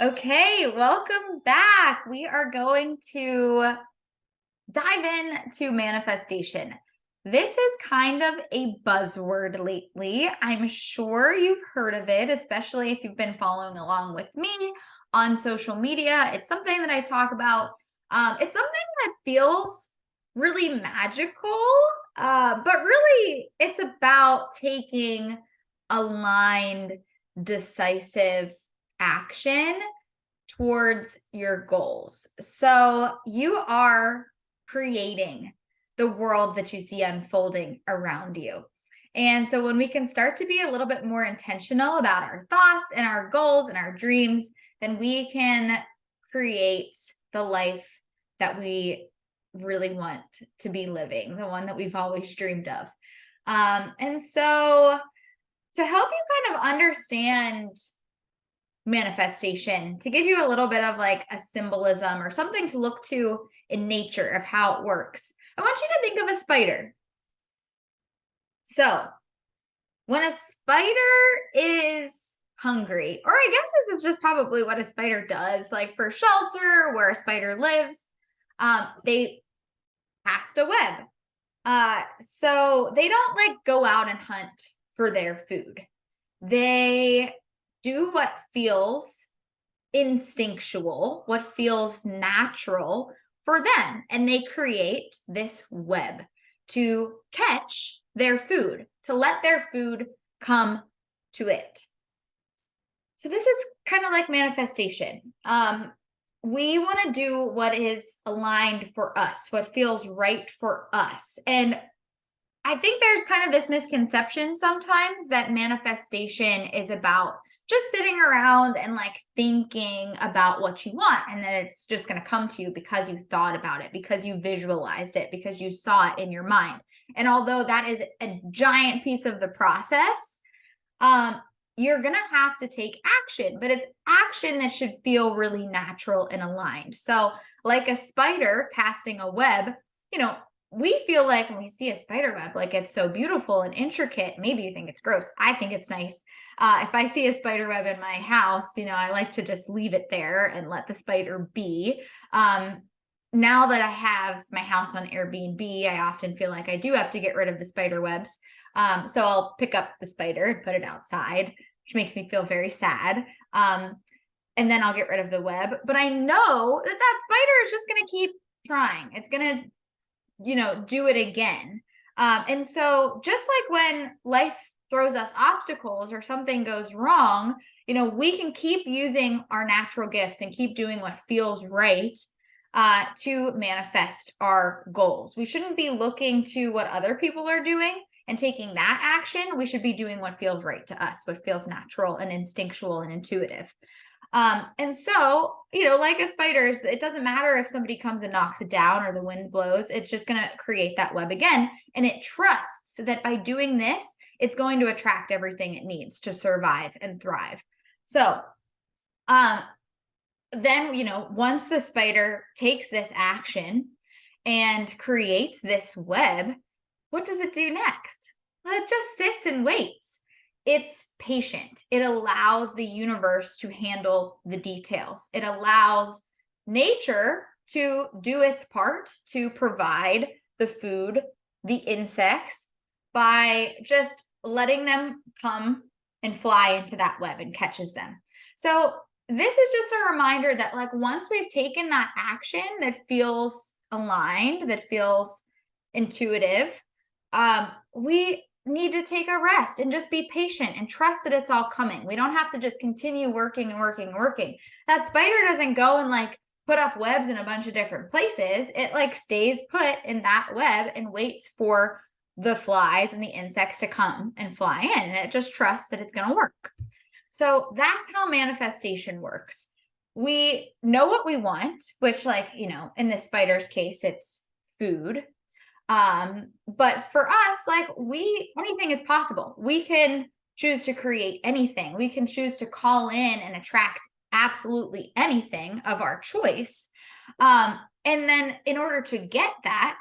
Okay, welcome back. We are going to dive into manifestation. This is kind of a buzzword lately. I'm sure you've heard of it, especially if you've been following along with me on social media. It's something that I talk about. It's something that feels really magical, but really it's about taking aligned, decisive action towards your goals. So you are creating the world that you see unfolding around you. And so when we can start to be a little bit more intentional about our thoughts and our goals and our dreams, then we can create the life that we really want to be living, the one that we've always dreamed of. And so to help you kind of understand manifestation, to give you a little bit of like a symbolism or something to look to in nature of how it works, I want you to think of a spider. So when a spider is hungry, or I guess this is just probably what a spider does, like for shelter, where a spider lives, they cast a web. So they don't like go out and hunt for their food. They do what feels instinctual, what feels natural for them. And they create this web to catch their food, to let their food come to it. So this is kind of like manifestation. We want to do what is aligned for us, what feels right for us. And I think there's kind of this misconception sometimes that manifestation is about just sitting around and like thinking about what you want, and that it's just going to come to you because you thought about it, because you visualized it, because you saw it in your mind. And although that is a giant piece of the process, you're going to have to take action, but it's action that should feel really natural and aligned. So like a spider casting a web, we feel like when we see a spider web, like it's so beautiful and intricate. Maybe you think it's gross. I think it's nice. If I see a spider web in my house, I like to just leave it there and let the spider be. Now that I have my house on Airbnb, I often feel like I do have to get rid of the spider webs. So I'll pick up the spider and put it outside, which makes me feel very sad. And then I'll get rid of the web. But I know that spider is just going to keep trying. It's going to do it again. And so just like when life throws us obstacles or something goes wrong, we can keep using our natural gifts and keep doing what feels right to manifest our goals. We shouldn't be looking to what other people are doing and taking that action. We should be doing what feels right to us, what feels natural and instinctual and intuitive. And so, like a spider, it doesn't matter if somebody comes and knocks it down or the wind blows, it's just going to create that web again. And it trusts that by doing this, it's going to attract everything it needs to survive and thrive. So, then, once the spider takes this action and creates this web, what does it do next? Well, it just sits and waits. It's patient. It allows the universe to handle the details. It allows nature to do its part to provide the food, the insects, by just letting them come and fly into that web and catches them. So this is just a reminder that like once we've taken that action that feels aligned, that feels intuitive, we need to take a rest and just be patient and trust that it's all coming. We don't have to just continue working and working and working. That spider doesn't go and like put up webs in a bunch of different places. It like stays put in that web and waits for the flies and the insects to come and fly in. And it just trusts that it's going to work. So that's how manifestation works. We know what we want, which in this spider's case, it's food. But for us, anything is possible. We can choose to create anything. We can choose to call in and attract absolutely anything of our choice. And then in order to get that,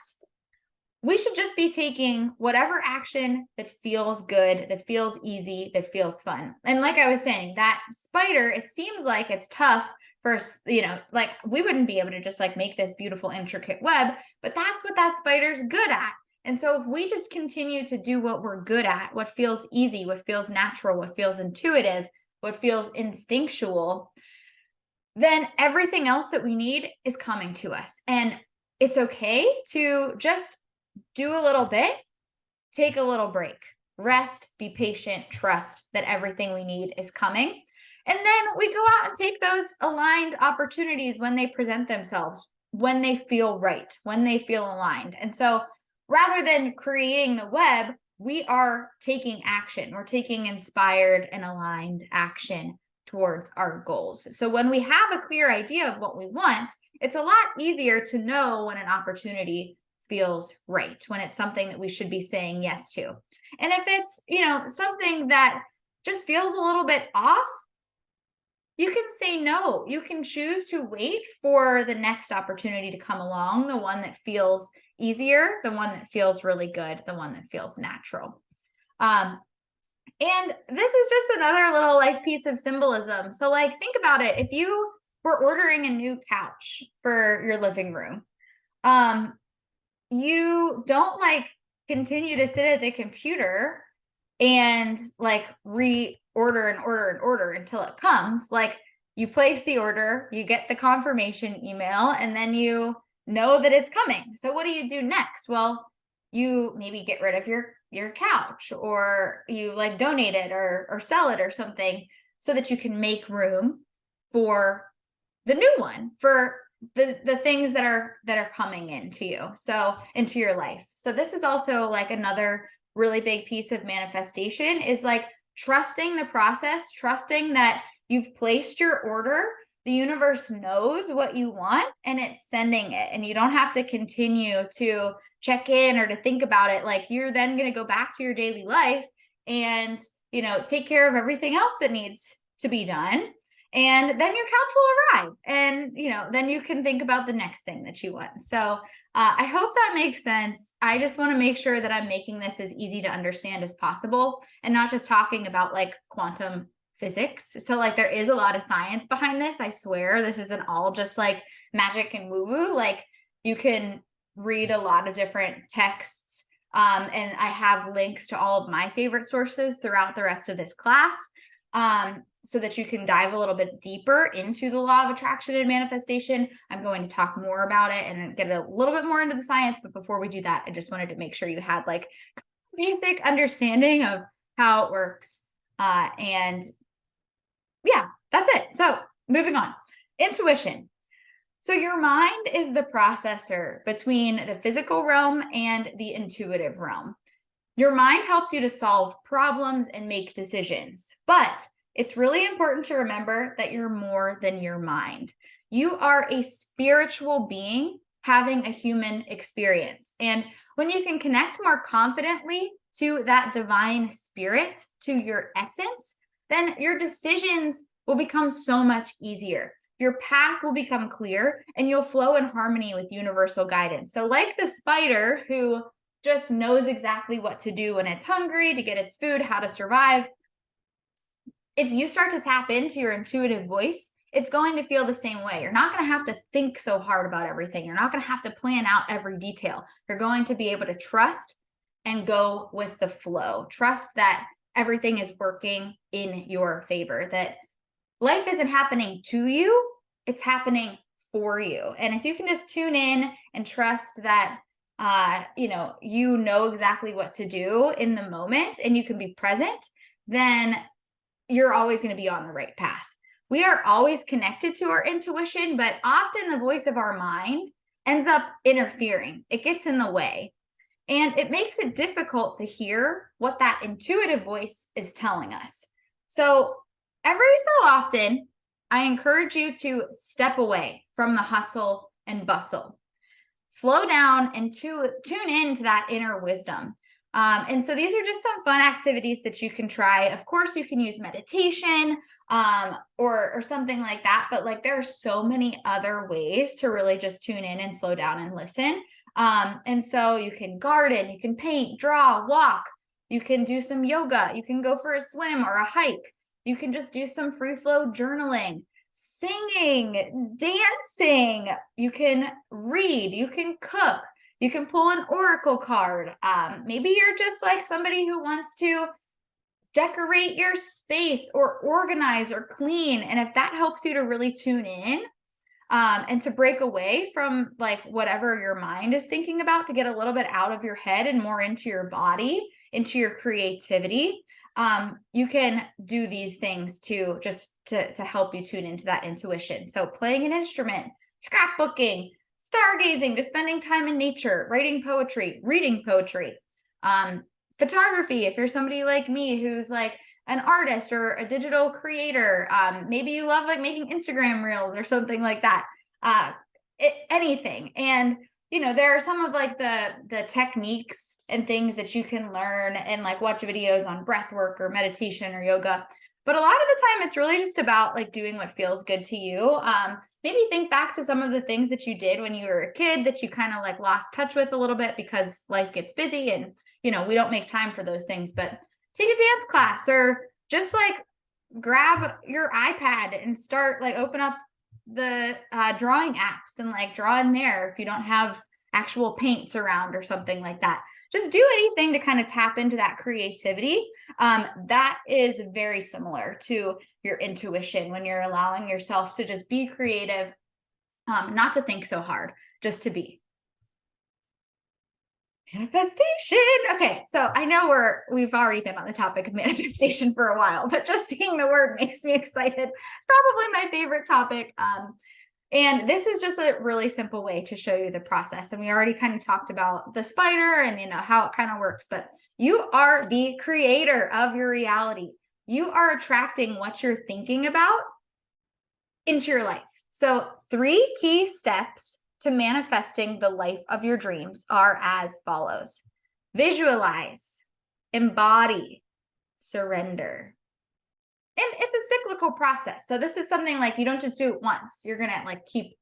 we should just be taking whatever action that feels good, that feels easy, that feels fun. And like I was saying, that spider, it seems like it's tough for, like we wouldn't be able to just like make this beautiful, intricate web, but that's what that spider's good at. And so if we just continue to do what we're good at, what feels easy, what feels natural, what feels intuitive, what feels instinctual, then everything else that we need is coming to us. And it's okay to just do a little bit, take a little break, rest, be patient, trust that everything we need is coming. And then we go out and take those aligned opportunities when they present themselves, when they feel right, when they feel aligned. And so rather than creating the web, we are taking action. We're taking inspired and aligned action towards our goals. So when we have a clear idea of what we want, it's a lot easier to know when an opportunity feels right, when it's something that we should be saying yes to. And if it's, something that just feels a little bit off, you can say no. You can choose to wait for the next opportunity to come along, the one that feels easier, the one that feels really good, the one that feels natural. And this is just another little like piece of symbolism. So like, think about it. If you were ordering a new couch for your living room, you don't like continue to sit at the computer and like reorder and order until it comes. Like, you place the order, you get the confirmation email, and then you know that it's coming. So what do you do next? Well, you maybe get rid of your couch, or you like donate it or sell it or something, so that you can make room for the new one, for the things that are coming into you, so into your life. So this is also like another really big piece of manifestation, is like trusting the process, trusting that you've placed your order, the universe knows what you want, and it's sending it. And you don't have to continue to check in or to think about it. Like, you're then going to go back to your daily life and, take care of everything else that needs to be done. And then your couch will arrive, and, then you can think about the next thing that you want. So I hope that makes sense. I just want to make sure that I'm making this as easy to understand as possible, and not just talking about like quantum physics. So like, there is a lot of science behind this. I swear this isn't all just like magic and woo woo. Like, you can read a lot of different texts. And I have links to all of my favorite sources throughout the rest of this class, so that you can dive a little bit deeper into the law of attraction and manifestation. I'm going to talk more about it and get a little bit more into the science. But before we do that, I just wanted to make sure you had like basic understanding of how it works. And yeah, that's it. So moving on. Intuition. So your mind is the processor between the physical realm and the intuitive realm. Your mind helps you to solve problems and make decisions, but it's really important to remember that you're more than your mind. You are a spiritual being having a human experience. And when you can connect more confidently to that divine spirit, to your essence, then your decisions will become so much easier. Your path will become clear, and you'll flow in harmony with universal guidance. So like the spider who just knows exactly what to do when it's hungry, to get its food, how to survive, if you start to tap into your intuitive voice, it's going to feel the same way. You're not going to have to think so hard about everything. You're not going to have to plan out every detail. You're going to be able to trust and go with the flow. Trust that everything is working in your favor, that life isn't happening to you, it's happening for you. And if you can just tune in and trust that, you know exactly what to do in the moment, and you can be present, then you're always going to be on the right path. We are always connected to our intuition, but often the voice of our mind ends up interfering. It gets in the way, and it makes it difficult to hear what that intuitive voice is telling us. So every so often, I encourage you to step away from the hustle and bustle. Slow down and tune into that inner wisdom. And so these are just some fun activities that you can try. Of course, you can use meditation or something like that, but like there are so many other ways to really just tune in and slow down and listen. And so you can garden, you can paint, draw, walk, you can do some yoga, you can go for a swim or a hike, you can just do some free flow journaling, singing, dancing, you can read, you can cook. You can pull an oracle card. Maybe you're just like somebody who wants to decorate your space or organize or clean. And if that helps you to really tune in and to break away from like whatever your mind is thinking about, to get a little bit out of your head and more into your body, into your creativity, you can do these things too, just to help you tune into that intuition. So playing an instrument, scrapbooking, stargazing, just spending time in nature, writing poetry, reading poetry, photography. If you're somebody like me who's like an artist or a digital creator, maybe you love like making Instagram reels or something like that, anything. And you know, there are some of like the techniques and things that you can learn and like watch videos on breath work or meditation or yoga. But a lot of the time, it's really just about like doing what feels good to you. Maybe think back to some of the things that you did when you were a kid that you kind of like lost touch with a little bit because life gets busy and, you know, we don't make time for those things. But take a dance class or just like grab your iPad and start like open up the drawing apps and like draw in there if you don't have actual paints around or something like that. Just do anything to kind of tap into that creativity. That is very similar to your intuition when you're allowing yourself to just be creative, not to think so hard, just to be. Manifestation. Okay, so I know we've already been on the topic of manifestation for a while, but just seeing the word makes me excited. It's probably my favorite topic. And this is just a really simple way to show you the process. And we already kind of talked about the spider and, you know, how it kind of works, but you are the creator of your reality. You are attracting what you're thinking about into your life. So 3 key steps to manifesting the life of your dreams are as follows: visualize, embody, surrender. And it's a cyclical process. So this is something like you don't just do it once. You're gonna like keep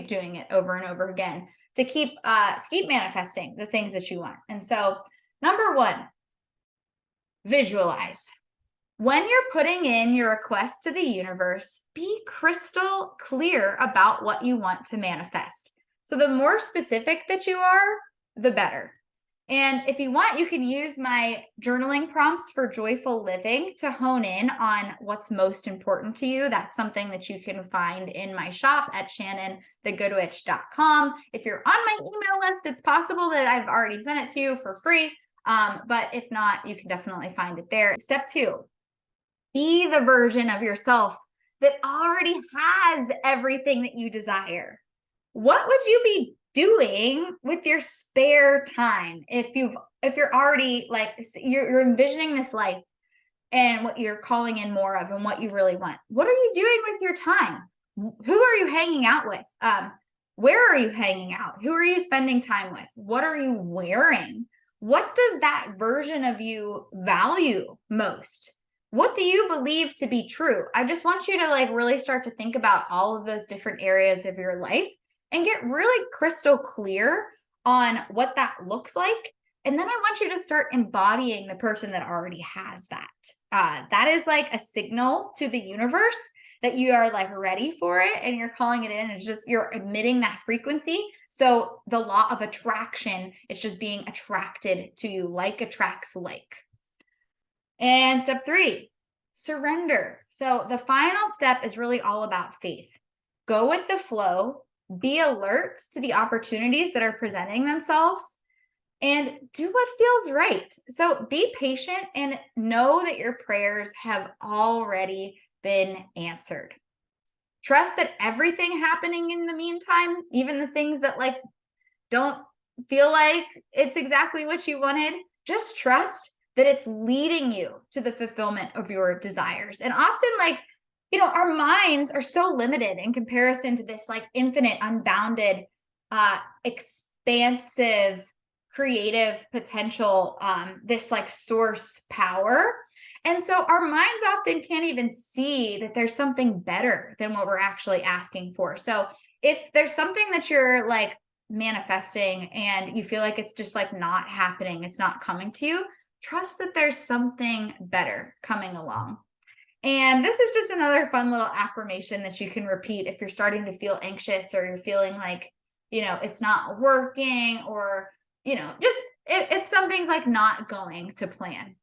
doing it over and over again to keep manifesting the things that you want. And so number 1, visualize. When you're putting in your request to the universe, be crystal clear about what you want to manifest. So the more specific that you are, the better. And if you want, you can use my journaling prompts for joyful living to hone in on what's most important to you. That's something that you can find in my shop at Shannon-The If you're on my email list, it's possible that I've already sent it to you for free. But if not, you can definitely find it there. Step 2, be the version of yourself that already has everything that you desire. What would you be doing with your spare time if you're already like you're envisioning this life and what you're calling in more of and what you really want? What are you doing with your time? Who are you hanging out with? Where are you hanging out? Who are you spending time with? What are you wearing? What does that version of you value most? What do you believe to be true? I just want you to like really start to think about all of those different areas of your life and get really crystal clear on what that looks like. And then I want you to start embodying the person that already has that. That is like a signal to the universe that you are like ready for it and you're calling it in. It's just, you're emitting that frequency. So the law of attraction, it's just being attracted to you, like attracts like. And step 3, surrender. So the final step is really all about faith. Go with the flow, be alert to the opportunities that are presenting themselves, and do what feels right. So be patient and know that your prayers have already been answered. Trust that everything happening in the meantime, even the things that like don't feel like it's exactly what you wanted, just trust that it's leading you to the fulfillment of your desires. And often, like, you know, our minds are so limited in comparison to this like infinite, unbounded, expansive creative potential, this like source power. And so our minds often can't even see that there's something better than what we're actually asking for. So if there's something that you're like manifesting and you feel like it's just like not happening, it's not coming to you, trust that there's something better coming along. And this is just another fun little affirmation that you can repeat if you're starting to feel anxious or you're feeling like, it's not working, or, just if something's like not going to plan.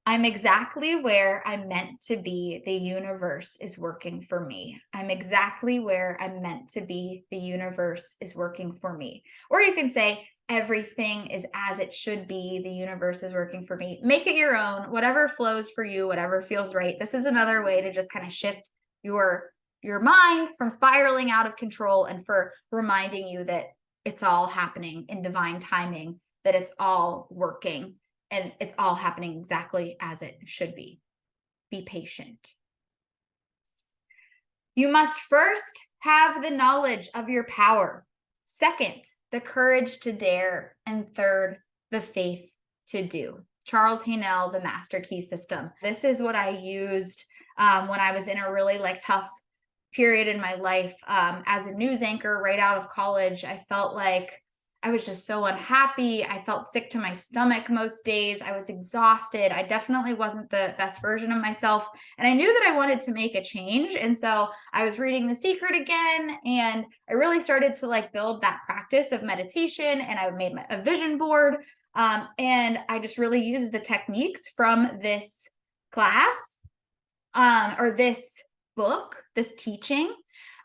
I'm exactly where I'm meant to be. The universe is working for me. I'm exactly where I'm meant to be. The universe is working for me. Or you can say, everything is as it should be. The universe is working for me. Make it your own, whatever flows for you, whatever feels right. This is another way to just kind of shift your mind from spiraling out of control, and for reminding you that it's all happening in divine timing, that it's all working. And it's all happening exactly as it should be. Be patient. You must first have the knowledge of your power. Second, the courage to dare. And third, the faith to do. Charles Haanel, The Master Key System. This is what I used when I was in a really like tough period in my life. As a news anchor right out of college, I felt like I was just so unhappy. I felt sick to my stomach most days. I was exhausted. I definitely wasn't the best version of myself. And I knew that I wanted to make a change. And so I was reading The Secret again, and I really started to like build that practice of meditation, and I made a vision board. And I just really used the techniques from this class, or this book, this teaching.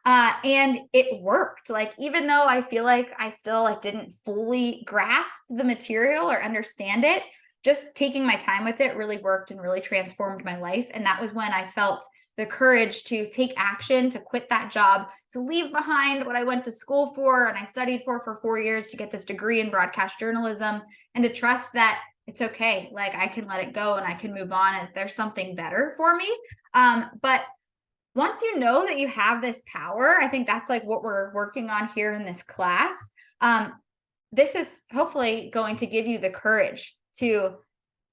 And it worked. Like, even though I feel like I still like didn't fully grasp the material or understand it, just taking my time with it really worked and really transformed my life. And that was when I felt the courage to take action, to quit that job, to leave behind what I went to school for and I studied for 4 years to get this degree in broadcast journalism, and to trust that it's okay. Like, I can let it go and I can move on, and there's something better for me. But once you know that you have this power, I think that's like what we're working on here in this class. This is hopefully going to give you the courage to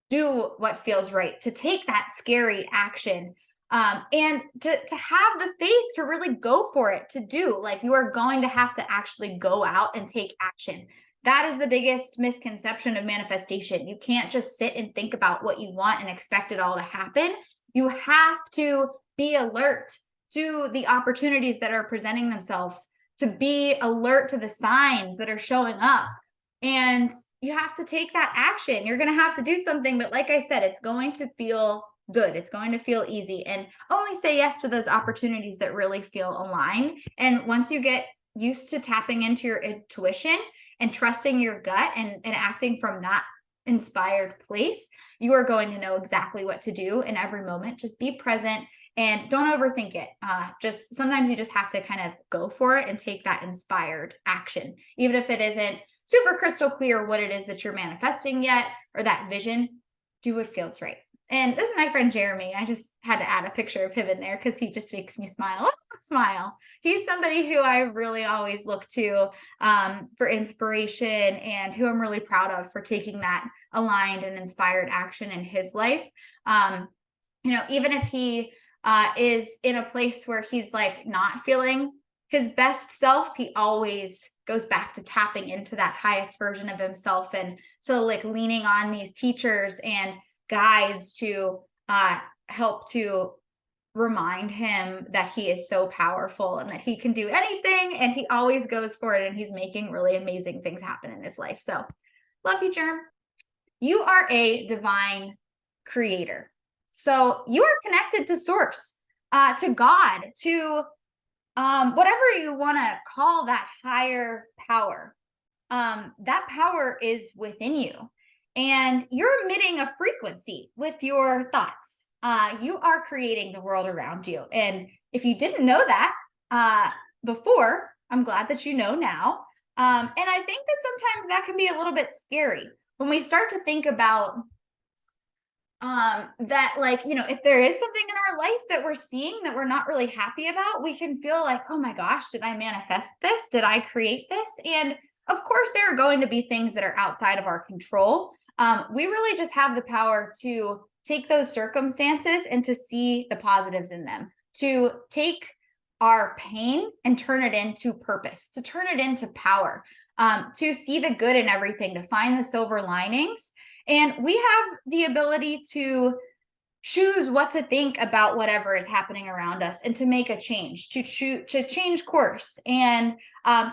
do what feels right, to take that scary action, and to have the faith to really go for it, to do. Like, you are going to have to actually go out and take action. That is the biggest misconception of manifestation. You can't just sit and think about what you want and expect it all to happen. You have to be alert to the opportunities that are presenting themselves, to be alert to the signs that are showing up. And you have to take that action. You're going to have to do something, but like I said, it's going to feel good. It's going to feel easy, and only say yes to those opportunities that really feel aligned. And once you get used to tapping into your intuition and trusting your gut and acting from that inspired place, you are going to know exactly what to do in every moment. Just be present and don't overthink it. Just sometimes you just have to kind of go for it and take that inspired action, even if it isn't super crystal clear what it is that you're manifesting yet, or that vision. Do what feels right. And this is my friend Jeremy. I just had to add a picture of him in there because he just makes me smile. Smile. He's somebody who I really always look to for inspiration, and who I'm really proud of for taking that aligned and inspired action in his life. Even if he is in a place where he's like not feeling his best self, he always goes back to tapping into that highest version of himself, and to like leaning on these teachers and guides to help to remind him that he is so powerful and that he can do anything, and he always goes for it, and he's making really amazing things happen in his life. So love you, Germ. You are a divine creator. So you are connected to source, to God, to whatever you want to call that higher power. That power is within you, and you're emitting a frequency with your thoughts. You are creating the world around you. And if you didn't know that before, I'm glad that you know now. And I think that sometimes that can be a little bit scary when we start to think about that, like, if there is something in our life that we're seeing that we're not really happy about, we can feel like, oh my gosh, did I manifest this? Did I create this? And of course, there are going to be things that are outside of our control. We really just have the power to take those circumstances and to see the positives in them, to take our pain and turn it into purpose, to turn it into power, to see the good in everything, to find the silver linings. And we have the ability to choose what to think about whatever is happening around us and to make a change, to change course, and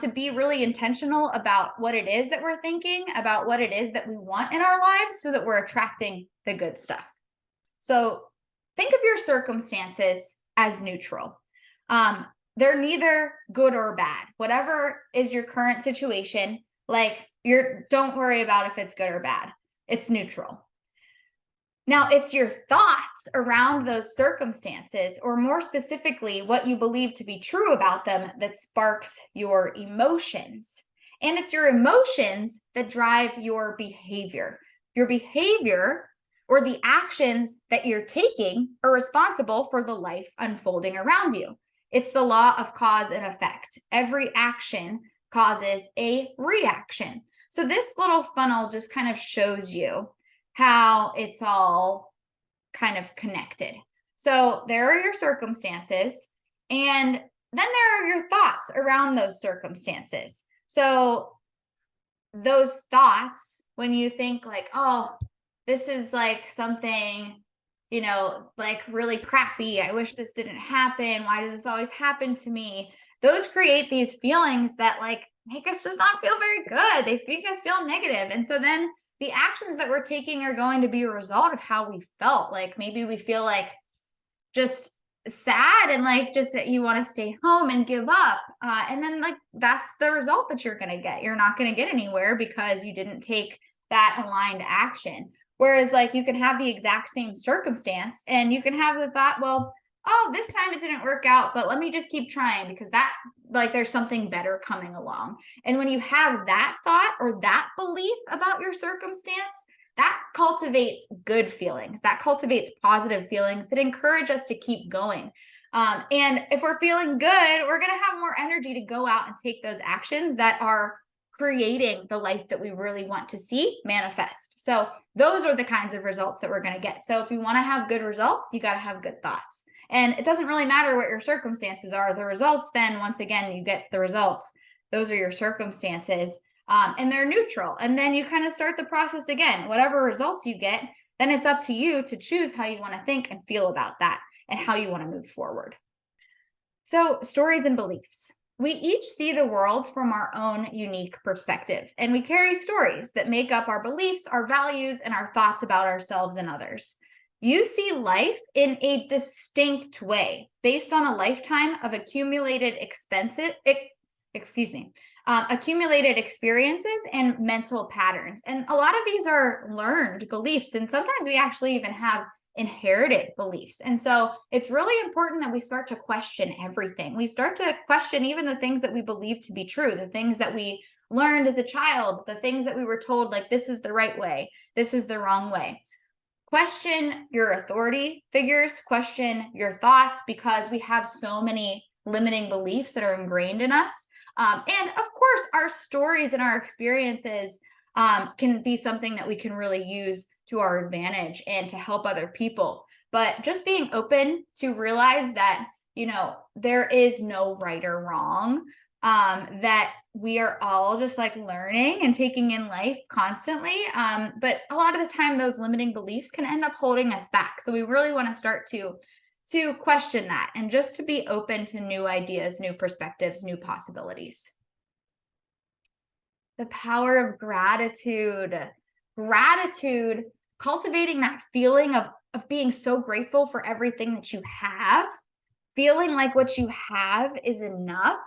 to be really intentional about what it is that we're thinking, about what it is that we want in our lives, so that we're attracting the good stuff. So think of your circumstances as neutral. They're neither good or bad. Whatever is your current situation, don't worry about if it's good or bad. It's neutral. Now, it's your thoughts around those circumstances, or more specifically, what you believe to be true about them, that sparks your emotions. And it's your emotions that drive your behavior. Your behavior, or the actions that you're taking, are responsible for the life unfolding around you. It's the law of cause and effect. Every action causes a reaction. So this little funnel just kind of shows you how it's all kind of connected. So there are your circumstances, and then there are your thoughts around those circumstances. So those thoughts, when you think like, oh, this is like something, like really crappy, I wish this didn't happen, why does this always happen to me? Those create these feelings that like make us just not feel very good. They make us feel negative. And so then the actions that we're taking are going to be a result of how we felt. Like maybe we feel like just sad and like just that you want to stay home and give up. And then like that's the result that you're going to get. You're not going to get anywhere because you didn't take that aligned action. Whereas like you can have the exact same circumstance and you can have the thought, well, oh, this time it didn't work out, but let me just keep trying because that like there's something better coming along. And when you have that thought or that belief about your circumstance, that cultivates good feelings, that cultivates positive feelings that encourage us to keep going. And if we're feeling good, we're going to have more energy to go out and take those actions that are creating the life that we really want to see manifest. So those are the kinds of results that we're going to get. So if you want to have good results, you got to have good thoughts. And it doesn't really matter what your circumstances are. The results, then once again, you get the results. Those are your circumstances, and they're neutral. And then you kind of start the process again. Whatever results you get, then it's up to you to choose how you want to think and feel about that and how you want to move forward. So stories and beliefs. We each see the world from our own unique perspective, and we carry stories that make up our beliefs, our values, and our thoughts about ourselves and others. You see life in a distinct way based on a lifetime of accumulated experiences and mental patterns. And a lot of these are learned beliefs, and sometimes we actually even have inherited beliefs. And so it's really important that we start to question everything. We start to question even the things that we believe to be true, the things that we learned as a child, the things that we were told, like, this is the right way, this is the wrong way. Question your authority figures, question your thoughts, because we have so many limiting beliefs that are ingrained in us. And of course, our stories and our experiences can be something that we can really use to our advantage and to help other people. But just being open to realize that, there is no right or wrong, that we are all just like learning and taking in life constantly. But a lot of the time, those limiting beliefs can end up holding us back. So we really want to start to question that and just to be open to new ideas, new perspectives, new possibilities. The power of gratitude. Gratitude, cultivating that feeling of being so grateful for everything that you have, feeling like what you have is enough.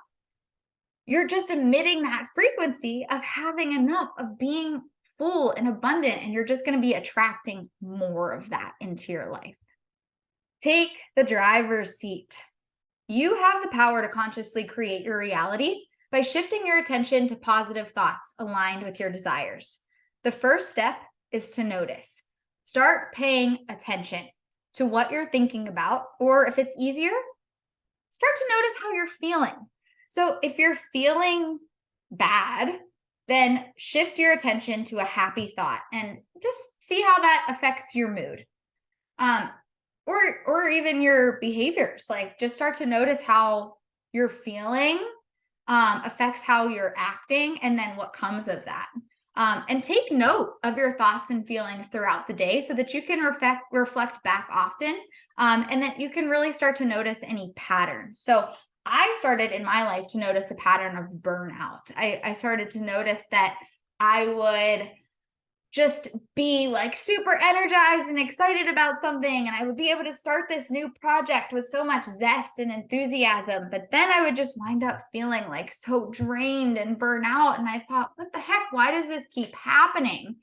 You're just emitting that frequency of having enough, of being full and abundant, and you're just going to be attracting more of that into your life. Take the driver's seat. You have the power to consciously create your reality by shifting your attention to positive thoughts aligned with your desires. The first step is to notice. Start paying attention to what you're thinking about, or if it's easier, start to notice how you're feeling. So if you're feeling bad, then shift your attention to a happy thought and just see how that affects your mood. Or even your behaviors. Like, just start to notice how you're feeling affects how you're acting, and then what comes of that. And take note of your thoughts and feelings throughout the day so that you can reflect back often, and that you can really start to notice any patterns. So I started in my life to notice a pattern of burnout. I started to notice that I would just be like super energized and excited about something, and I would be able to start this new project with so much zest and enthusiasm, but then I would just wind up feeling like so drained and burnt out. And I thought, what the heck, why does this keep happening?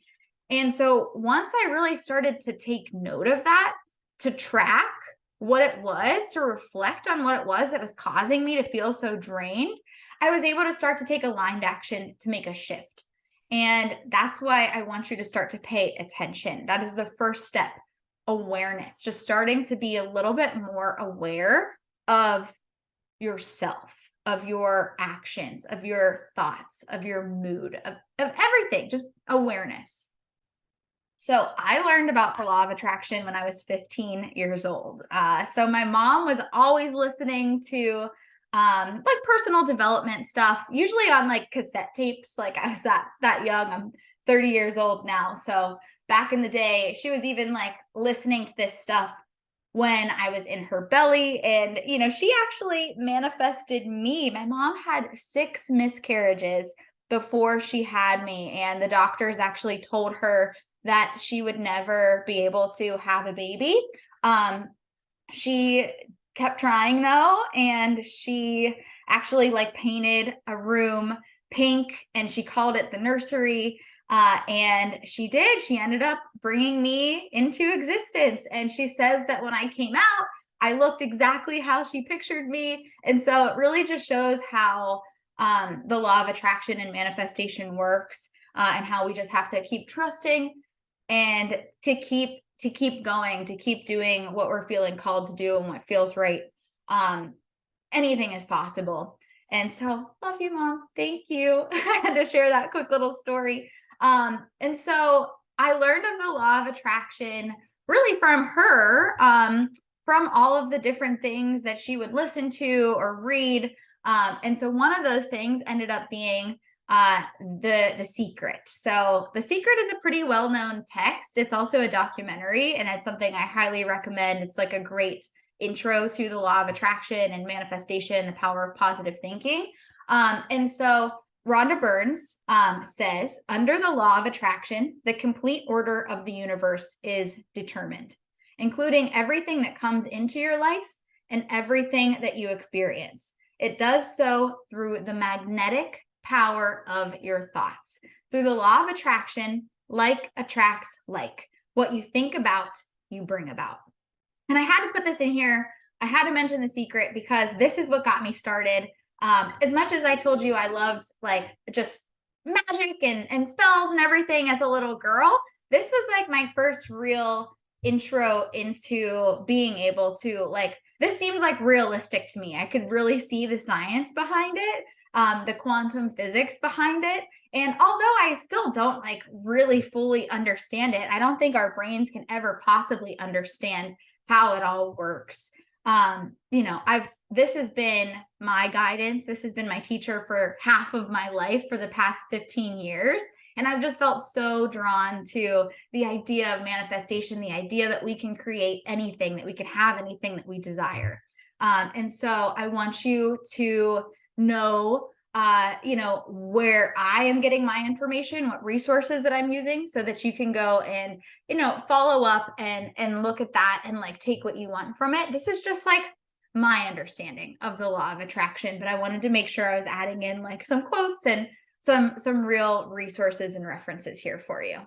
And so once I really started to take note of that, to track what it was, to reflect on what it was that was causing me to feel so drained, I was able to start to take aligned action to make a shift. And that's why I want you to start to pay attention. That is the first step, awareness, just starting to be a little bit more aware of yourself, of your actions, of your thoughts, of your mood, of everything, just awareness. So I learned about the law of attraction when I was 15 years old. So my mom was always listening to like personal development stuff, usually on like cassette tapes. Like, I was that young. I'm 30 years old now. So back in the day, she was even like listening to this stuff when I was in her belly. And, she actually manifested me. My mom had 6 miscarriages before she had me. And the doctors actually told her that she would never be able to have a baby. She kept trying though, and she actually like painted a room pink, and she called it the nursery. And she ended up bringing me into existence. And she says that when I came out, I looked exactly how she pictured me. And so it really just shows how the law of attraction and manifestation works, and how we just have to keep trusting and to keep going, to keep doing what we're feeling called to do and what feels right. Anything is possible. And so, love you, Mom. Thank you. I had to share that quick little story. And so I learned of the law of attraction really from her, from all of the different things that she would listen to or read. And so one of those things ended up being the Secret. So The Secret is a pretty well-known text. It's also a documentary, and it's something I highly recommend. It's like a great intro to the law of attraction and manifestation, the power of positive thinking. And so Rhonda Burns says, under the law of attraction, the complete order of the universe is determined, including everything that comes into your life and everything that you experience. It does so through the magnetic power of your thoughts. Through the law of attraction, like attracts like. What you think about, you bring about. And I had to put this in here. I had to mention The Secret because this is what got me started. As much as I told you I loved like just magic and spells and everything as a little girl, this was like my first real intro into being able to like, this seemed like realistic to me. I could really see the science behind it, the quantum physics behind it. And although I still don't like really fully understand it, I don't think our brains can ever possibly understand how it all works. This has been my guidance. This has been my teacher for half of my life for the past 15 years. And I've just felt so drawn to the idea of manifestation, the idea that we can create anything, that we can have anything that we desire. And so I want you to know, where I am getting my information, what resources that I'm using, so that you can go and, follow up and look at that and like take what you want from it. This is just like my understanding of the law of attraction, but I wanted to make sure I was adding in like some quotes and some real resources and references here for you.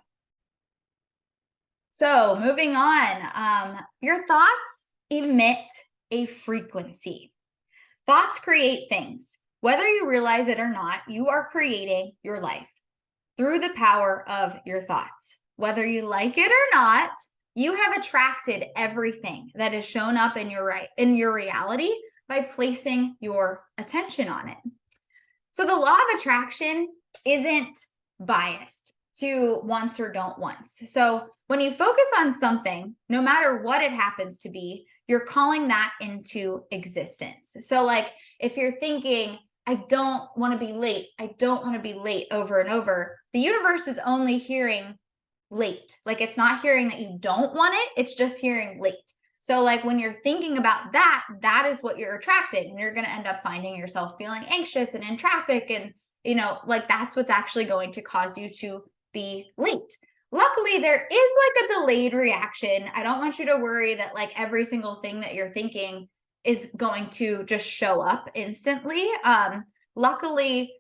So moving on, your thoughts emit a frequency. Thoughts create things. Whether you realize it or not, you are creating your life through the power of your thoughts. Whether you like it or not, you have attracted everything that has shown up in your reality by placing your attention on it. So the law of attraction isn't biased to once or don't once. So when you focus on something, no matter what it happens to be, you're calling that into existence. So like if you're thinking, I don't want to be late, I don't want to be late over and over, the universe is only hearing late. Like it's not hearing that you don't want it, it's just hearing late. So like when you're thinking about that, that is what you're attracting. And you're going to end up finding yourself feeling anxious and in traffic. And, like that's what's actually going to cause you to be late. Luckily, there is like a delayed reaction. I don't want you to worry that like every single thing that you're thinking is going to just show up instantly. Luckily,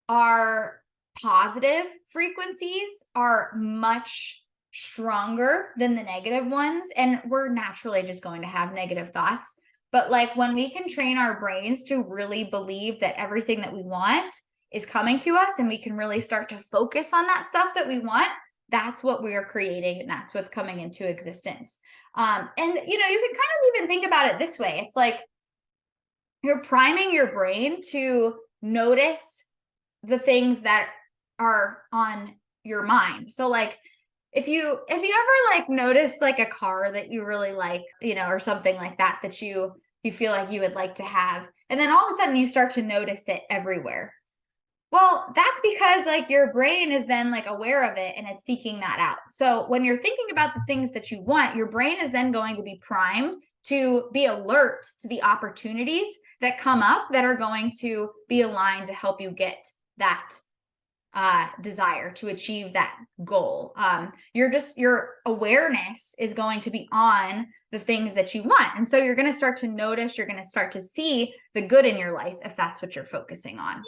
our positive frequencies are much stronger than the negative ones. And we're naturally just going to have negative thoughts. But like when we can train our brains to really believe that everything that we want is coming to us and we can really start to focus on that stuff that we want, that's what we are creating and that's what's coming into existence. And you can kind of even think about it this way. It's like you're priming your brain to notice the things that are on your mind. So like if you ever like notice like a car that you really like, or something like that you feel like you would like to have, and then all of a sudden you start to notice it everywhere. Well, that's because like your brain is then like aware of it and it's seeking that out. So when you're thinking about the things that you want, your brain is then going to be primed to be alert to the opportunities that come up that are going to be aligned to help you get that desire, to achieve that goal. Your awareness is going to be on the things that you want. And so you're going to start to notice, you're going to start to see the good in your life if that's what you're focusing on.